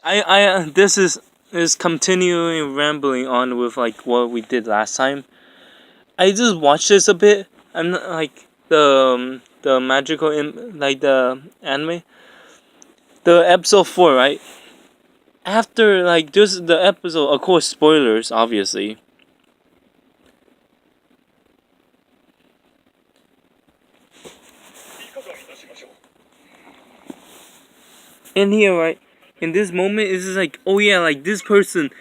This is continuing rambling on with like what we did last time. I just watched this a bit. I'm not like the magical like the anime, the episode 4, right? After like just the episode, of course, spoilers, obviously. In here, right? In this moment, it's just like, oh yeah, like this person,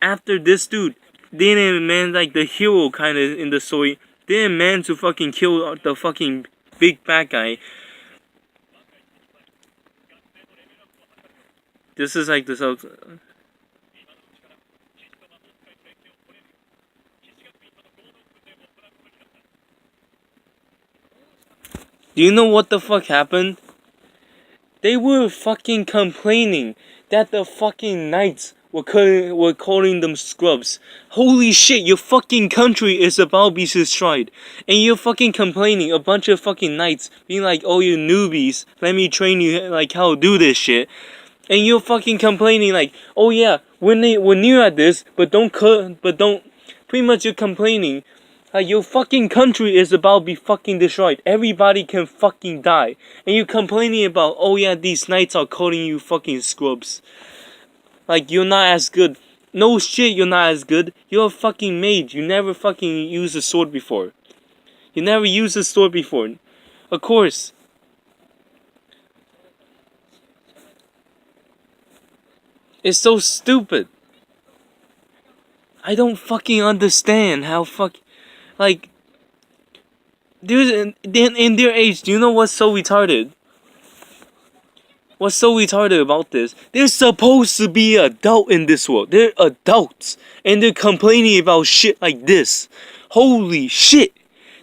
after this dude, didn't man like the hero kind of in the story, didn't man to fucking kill the fucking big bad guy. This is like this. Do you know what the fuck happened? They were fucking complaining that the fucking knights were calling them scrubs. Holy shit, your fucking country is about to be destroyed. And you're fucking complaining, a bunch of fucking knights being like, oh, you newbies, let me train you like how to do this shit. And you're fucking complaining like, oh yeah, we're new at this, but don't, pretty much you're complaining like your fucking country is about to be fucking destroyed. Everybody can fucking die. And you complaining about, oh yeah, these knights are calling you fucking scrubs. Like you're not as good. No shit, you're not as good. You're a fucking mage. You never fucking used a sword before. You never used a sword before. Of course. It's so stupid. I don't fucking understand how like there's in their age, do you know what's so retarded? What's so retarded about this? They're supposed to be adult in this world. They're adults. And they're complaining about shit like this. Holy shit.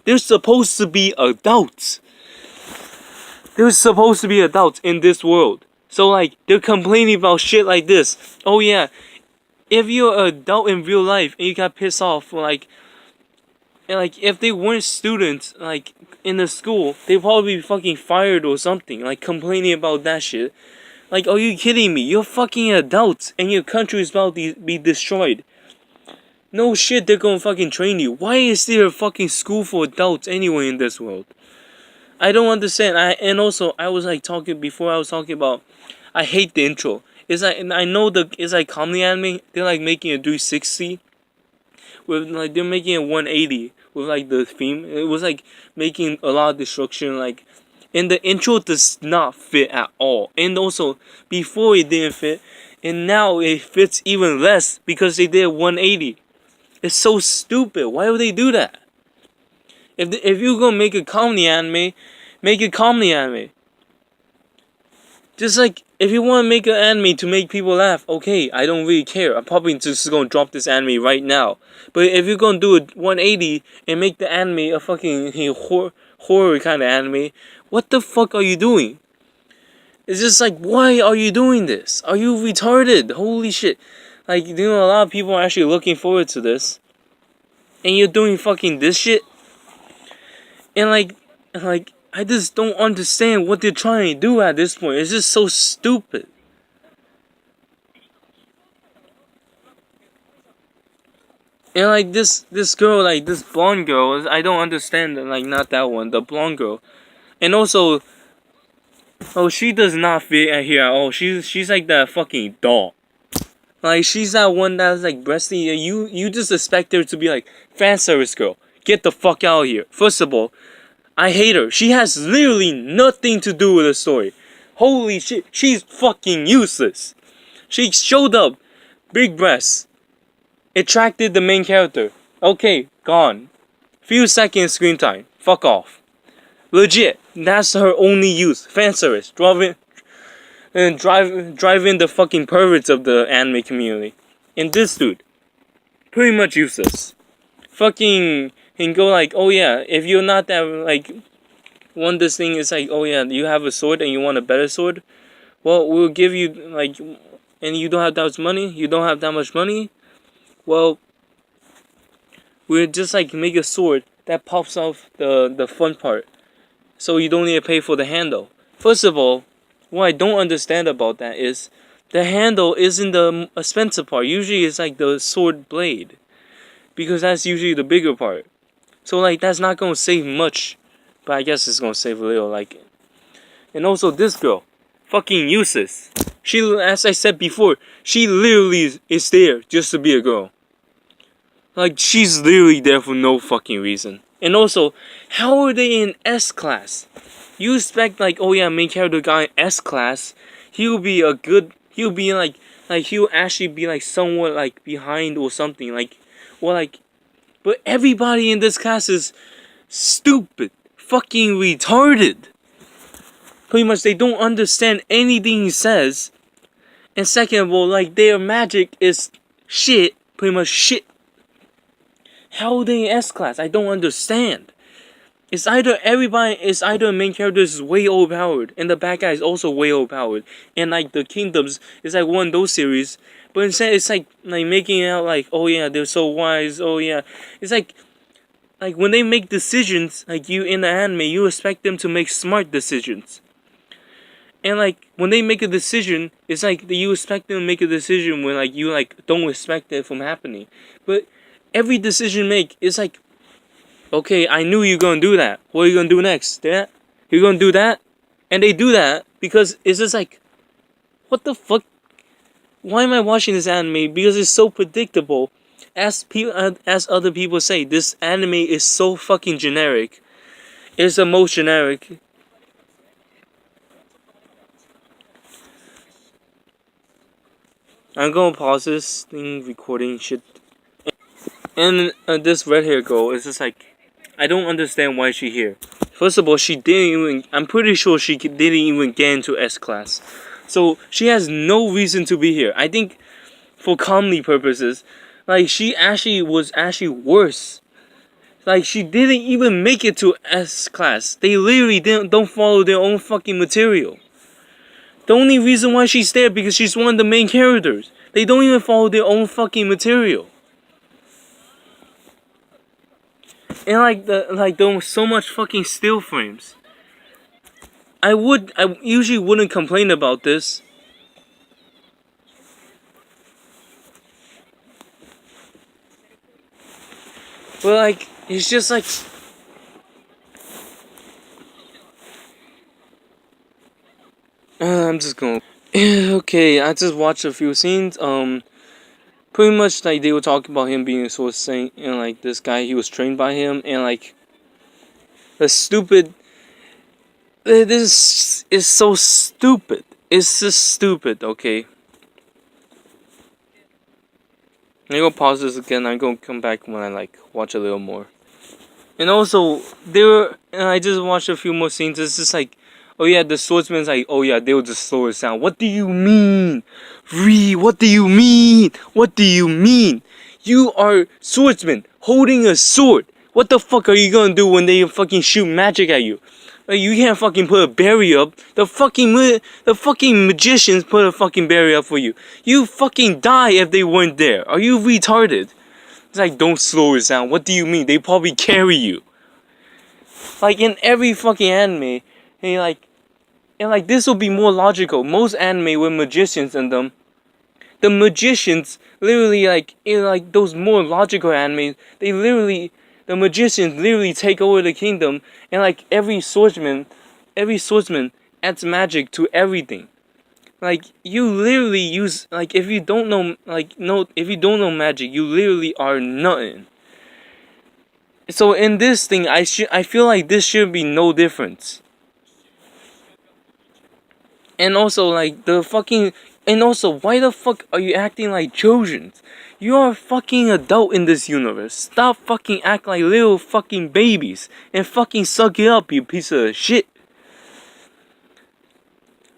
They're supposed to be adults. They're supposed to be adults in this world. So like, they're complaining about shit like this. Oh yeah, if you're an adult in real life and you got pissed off for like, and like if they weren't students like in the school, they'd probably be fucking fired or something. Like complaining about that shit. Like, are you kidding me? You're fucking adults and your country is about to be destroyed. No shit, they're gonna fucking train you. Why is there a fucking school for adults anyway in this world? I don't understand. And also I was like talking before. I was talking about I hate the intro. It's like, and I know it's like comedy anime. They're like making a 360 with like they're making a 180 with like the theme. It was like making a lot of destruction. Like, and the intro does not fit at all. And also before it didn't fit, and now it fits even less because they did 180. It's so stupid. Why would they do that? If you're gonna make a comedy anime, make a comedy anime. Just like, if you want to make an anime to make people laugh, okay, I don't really care. I'm probably just gonna drop this anime right now. But if you're gonna do a 180 and make the anime a fucking horror kind of anime, what the fuck are you doing? It's just like, why are you doing this? Are you retarded? Holy shit. Like, you know, a lot of people are actually looking forward to this. And you're doing fucking this shit? And like, I just don't understand what they're trying to do at this point. It's just so stupid. And like this girl, like this blonde girl, I don't understand. Like not that one, the blonde girl. And also, oh, she does not fit in here at all. She's like that fucking doll. Like she's that one that's like breasty. You just expect her to be like fan service girl. Get the fuck out of here. First of all, I hate her. She has literally nothing to do with the story. Holy shit, she's fucking useless. She showed up, big breasts, attracted the main character. Okay, gone. Few seconds screen time. Fuck off. Legit, that's her only use. Fan service. Driving the fucking perverts of the anime community. And this dude, pretty much useless. Fucking and go like, oh yeah, if you're not that like one this thing is like, oh yeah, you have a sword and you want a better sword, well we'll give you like, and you don't have that much money, well we'll just like make a sword that pops off the fun part, so you don't need to pay for the handle. First of all, what I don't understand about that is The handle isn't the expensive part. Usually it's like the sword blade, because that's usually the bigger part. So like that's not gonna save much, but I guess it's gonna save a little. Like, and also this girl, fucking useless. She, as I said before, she literally is there just to be a girl. Like, she's literally there for no fucking reason. And also, how are they in S class? You expect like, oh yeah, main character guy in S class, he'll be a good, he'll be like he'll actually be like somewhat like behind or something, like, or like, but everybody in this class is stupid, fucking retarded. Pretty much, they don't understand anything he says. And second of all, like, their magic is shit, pretty much shit. How are they in S class? I don't understand. It's either the main character is way overpowered, and the bad guy is also way overpowered, and like the kingdoms is like one of those series, but instead it's like making it out like, oh yeah, they're so wise, oh yeah, it's like when they make decisions, like you in the anime, you expect them to make smart decisions, and like when they make a decision, it's like you expect them to make a decision when like you like don't expect it from happening, but every decision make is like, okay, I knew you were gonna do that. What are you gonna do next? That? You're gonna do that? And they do that because it's just like, what the fuck? Why am I watching this anime? Because it's so predictable. As other people say, this anime is so fucking generic. It's the most generic. I'm gonna pause this thing recording shit. And this red hair girl is just like, I don't understand why she here. First of all, she didn't even. I'm pretty sure she didn't even get into S class, so she has no reason to be here. I think, for comedy purposes, like she actually was worse. Like she didn't even make it to S class. They literally don't follow their own fucking material. The only reason why she's there because she's one of the main characters. They don't even follow their own fucking material. And like there was so much fucking still frames. I usually wouldn't complain about this. But like it's just like I'm just going. Okay, I just watched a few scenes. Pretty much like they were talking about him being a sword saint, and like this guy, he was trained by him, and like the stupid. This is so stupid. It's just stupid. Okay. I'm gonna pause this again. I'm gonna come back when I like watch a little more. And also, and I just watched a few more scenes. It's just like, oh yeah, the swordsman's like, oh yeah, they will just slow it down. What do you mean? What do you mean? What do you mean? You are swordsman holding a sword. What the fuck are you gonna do when they fucking shoot magic at you? Like, you can't fucking put a barrier up. The fucking magicians put a fucking barrier up for you. You fucking die if they weren't there. Are you retarded? It's like, don't slow it down. What do you mean? They probably carry you. Like in every fucking anime, and like this will be more logical. Most anime with magicians in them, the magicians literally like in like those more logical animes, the magicians literally take over the kingdom, and like every swordsman adds magic to everything. Like you literally use like if you don't know magic, you literally are nothing. So in this thing, I feel like this should be no difference. And also like why the fuck are you acting like children? You are a fucking adult in this universe. Stop fucking acting like little fucking babies and fucking suck it up, you piece of shit.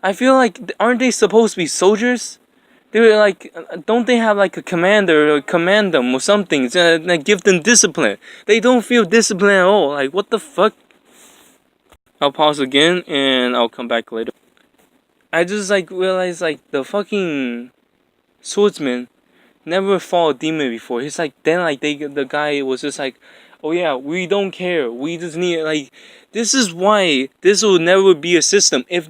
I feel like, aren't they supposed to be soldiers? They're like, don't they have like a commander or command them or something to like, give them discipline? They don't feel discipline at all. Like, what the fuck? I'll pause again and I'll come back later. I just like realized like the fucking swordsman never fought a demon before. He's like, then like the guy was just like, oh yeah, we don't care. We just need like, this is why this will never be a system. If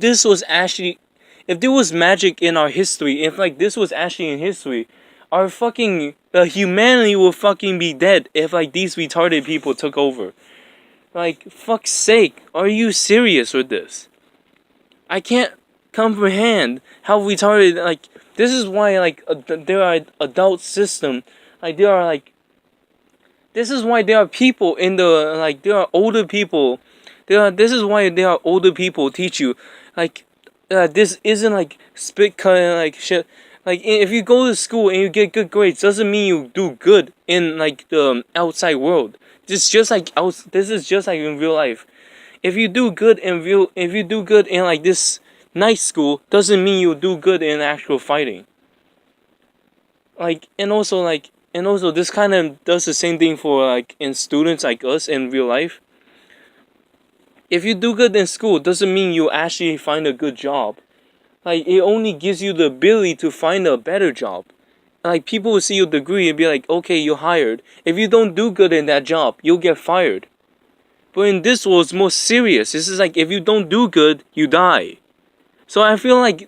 if there was magic in our history, if like this was actually in history, our fucking humanity would fucking be dead if like these retarded people took over. Like, fuck's sake, are you serious with this? I can't comprehend how retarded, like, this is why, like, there are adult system, like, there are, like, this is why there are people in the, like, there are older people, this is why there are older people teach you, like, this isn't, like, spit cut, like, shit. Like, if you go to school and you get good grades, doesn't mean you do good in, like, the outside world. This is just like in real life. If you do good in like this night school, doesn't mean you do good in actual fighting. Like, and also this kind of does the same thing for like in students like us in real life. If you do good in school, doesn't mean you actually find a good job. Like, it only gives you the ability to find a better job. Like, people will see your degree and be like, okay, you're hired. If you don't do good in that job, you'll get fired. But in this world, it's more serious. This is like, if you don't do good, you die. So I feel like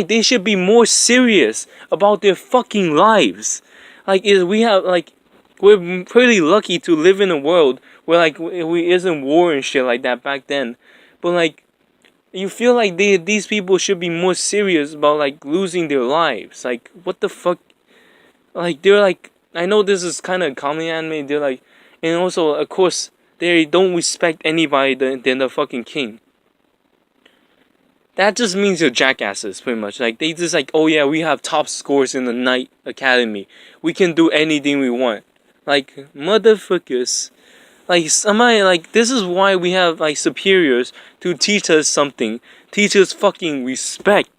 they should be more serious about their fucking lives. Like, we're pretty lucky to live in a world where like we isn't war and shit like that back then. But like, you feel like these people should be more serious about like losing their lives. Like, what the fuck? Like, they're like, I know this is kind of comedy anime. They're like, and also of course they don't respect anybody than the fucking king. That just means you're jackasses, pretty much. Like, they just like, oh yeah, we have top scores in the Knight Academy. We can do anything we want. Like, motherfuckers. Like, somebody, like, this is why we have, like, superiors to teach us something. Teach us fucking respect.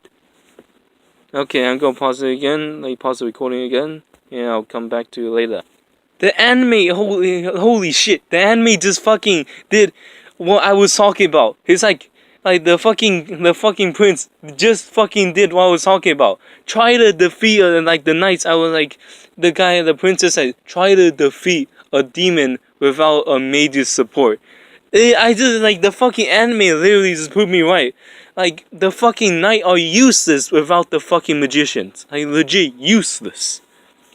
Okay, I'm gonna pause it again. Like, pause the recording again. And I'll come back to you later. The anime, holy shit. The anime just fucking did what I was talking about. It's like the fucking prince just fucking did what I was talking about. Try to defeat like the knights. I was like, the princess said, try to defeat a demon without a mage's support. I just like the fucking anime literally just proved me right. Like, the fucking knight are useless without the fucking magicians. Like, legit useless.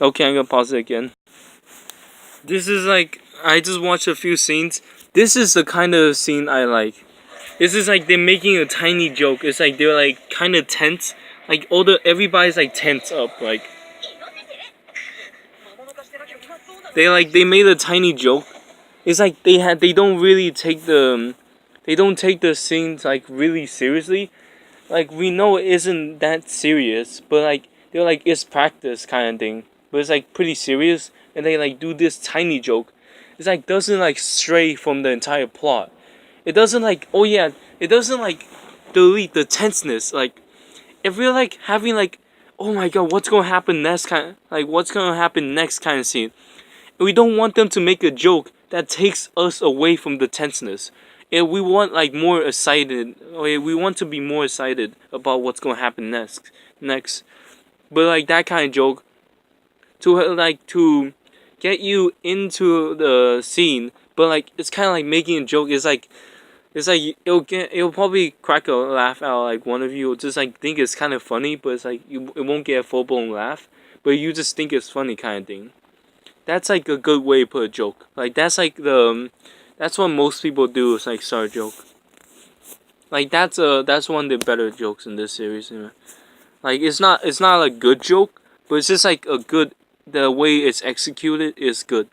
Okay, I'm gonna pause it again. This is like, I just watched a few scenes. This is the kind of scene I like. This is like they're making a tiny joke. It's like they're like kind of tense. Like everybody's like tense up. Like they made a tiny joke. It's like they don't really take the scenes like really seriously. Like, we know it isn't that serious, but like they're like, it's practice kind of thing. But it's like pretty serious, and they like do this tiny joke. It's like doesn't like stray from the entire plot. It doesn't like, oh yeah, it doesn't like delete the tenseness. Like, if we're like having like, oh my god, what's gonna happen next kind of scene, we don't want them to make a joke that takes us away from the tenseness. And we want like more excited, we want to be more excited about what's gonna happen next. But like that kind of joke to get you into the scene, but like it's kind of like making a joke. It's like it'll probably crack a laugh out. Like, one of you will just like think it's kind of funny, but it's like it won't get a full blown laugh, but you just think it's funny kind of thing. That's like a good way to put a joke. Like, that's like that's what most people do, is like start a joke. Like, that's one of the better jokes in this series. You know? Like, it's not a good joke, but it's just like the way it's executed is good.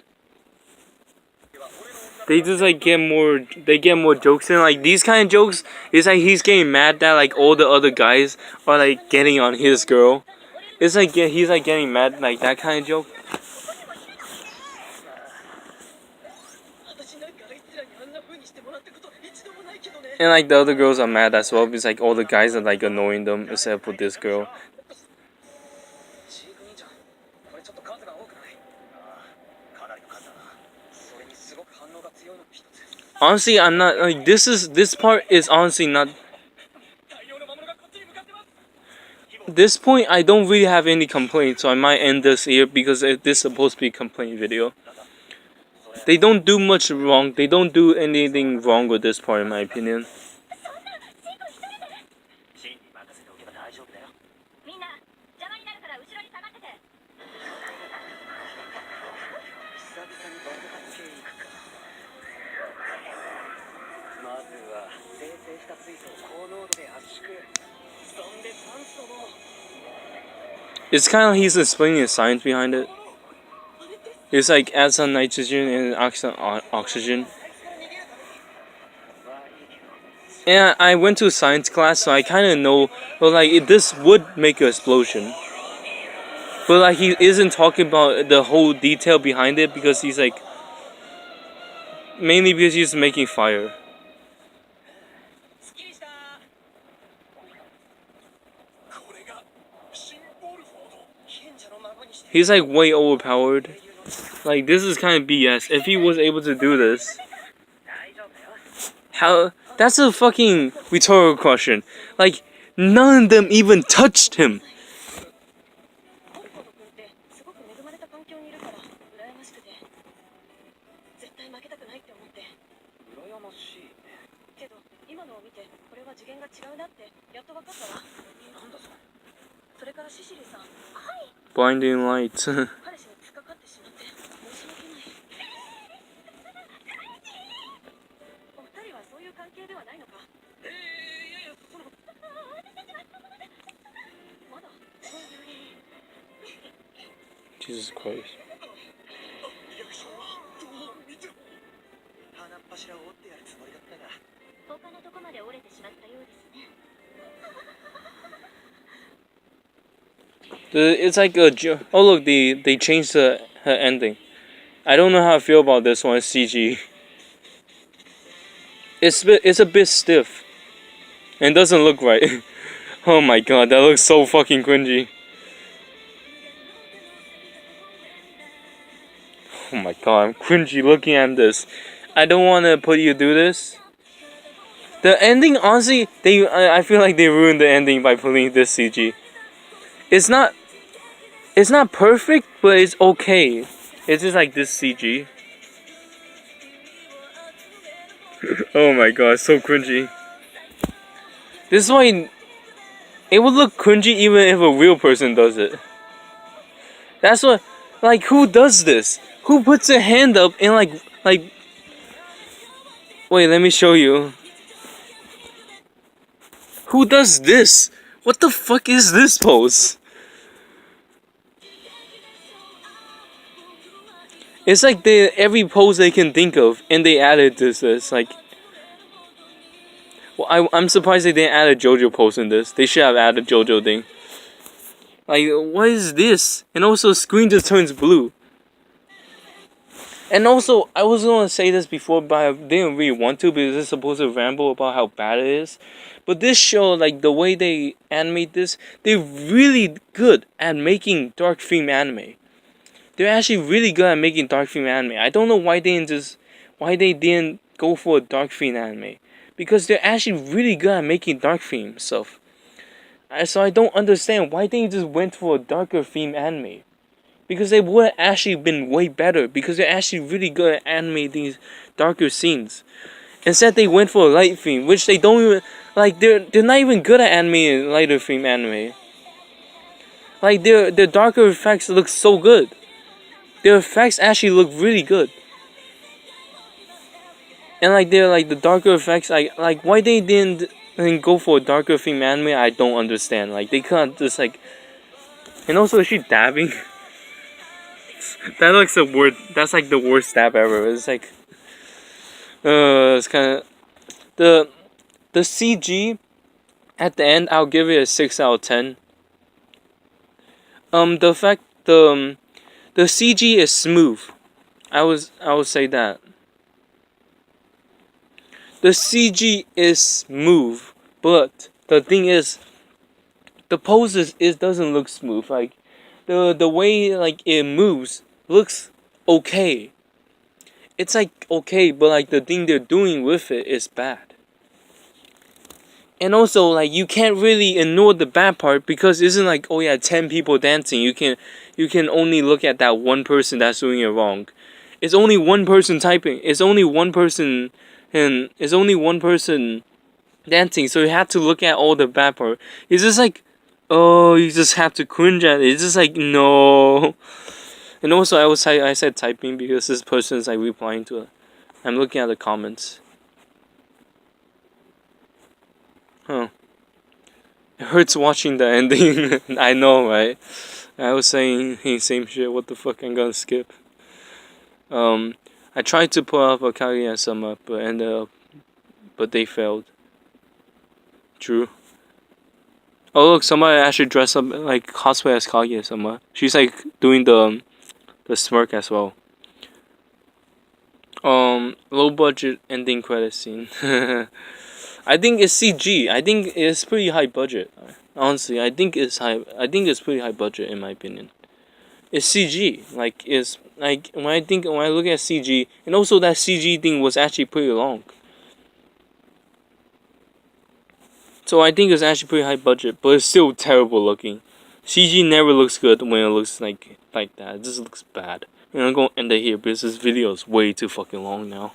They just like get more jokes in. Like, these kind of jokes, it's like he's getting mad that like all the other guys are like getting on his girl. It's like he's like getting mad, like that kind of joke. And like the other girls are mad as well, because like all the guys are like annoying them except for this girl. Honestly, I'm not like this part is honestly not. This point, I don't really have any complaints, so I might end this here because this is supposed to be a complaint video. They don't do much wrong. They don't do anything wrong with this part, in my opinion. It's kind of like he's explaining the science behind it. It's like add some nitrogen and oxygen. And I went to science class, so I kind of know. But like, this would make an explosion. But like, he isn't talking about the whole detail behind it because he's like, mainly because he's making fire. He's like way overpowered. Like, this is kind of BS. If he was able to do this, how? That's a fucking rhetorical question. Like, none of them even touched him. Blinding light. Jesus Christ. It's like a oh look, they changed her ending. I don't know how I feel about this one. It's CG. It's a bit stiff, and doesn't look right. Oh my god, that looks so fucking cringy. Oh my god, I'm cringy looking at this. I don't want to put you through this. The ending, honestly, I feel like they ruined the ending by putting this CG. It's not perfect, but it's okay. It's just like this CG. Oh my god, so cringy. This is why it would look cringy even if a real person does it. That's what, like, who does this? Who puts a hand up and like, wait, let me show you. Who does this? What the fuck is this pose? It's like every pose they can think of, and they added this. Like, well, I'm surprised they didn't add a JoJo pose in this. They should have added JoJo thing. Like, what is this? And also, screen just turns blue. And also, I was gonna say this before, but I didn't really want to because it's supposed to ramble about how bad it is. But this show, like the way they animate this, they're really good at making dark theme anime. They're actually really good at making dark theme anime. I don't know why they didn't go for a dark theme anime, because they're actually really good at making dark theme stuff. So I don't understand why they just went for a darker theme anime. Because they would have actually been way better. Because they're actually really good at animating these darker scenes. Instead, they went for a light theme, which they don't even like. They're not even good at animating lighter theme anime. Like their darker effects look so good. Their effects actually look really good. And like they're like the darker effects, like why they didn't go for a darker theme anime, I don't understand. Like they can't just like. And also, is she dabbing? That looks the worst. That's like the worst stab ever. It's like, it's kind of the CG at the end. I'll give it a 6 out of 10. The fact the CG is smooth. I would say that the CG is smooth, but the thing is, the poses doesn't look smooth. Like the way like it moves looks okay. It's like okay, but like the thing they're doing with it is bad. And also like you can't really ignore the bad part because it isn't like, oh yeah, 10 people dancing. You can only look at that one person that's doing it wrong. It's only one person typing. It's only one person and it's only one person dancing. So you have to look at all the bad part. It's just like, oh, you just have to cringe at it. It's just like, no. And also, I said typing because this person is like replying to it. I'm looking at the comments. Huh. It hurts watching the ending. I know, right? I was saying the same shit. What the fuck? I'm gonna skip. I tried to pull off a Kaguya-sama, but they failed. True. Oh look, somebody actually dressed up like cosplay as Kaguya-sama. She's like doing the smirk as well. Low budget ending credit scene. I think it's CG. I think it's pretty high budget. Honestly, I think it's high. I think it's pretty high budget in my opinion. It's CG. Like it's like when I look at CG, and also that CG thing was actually pretty long. So I think it's actually pretty high budget, but it's still terrible looking. CG never looks good when it looks like that. It just looks bad. And I'm gonna end it here because this video is way too fucking long now.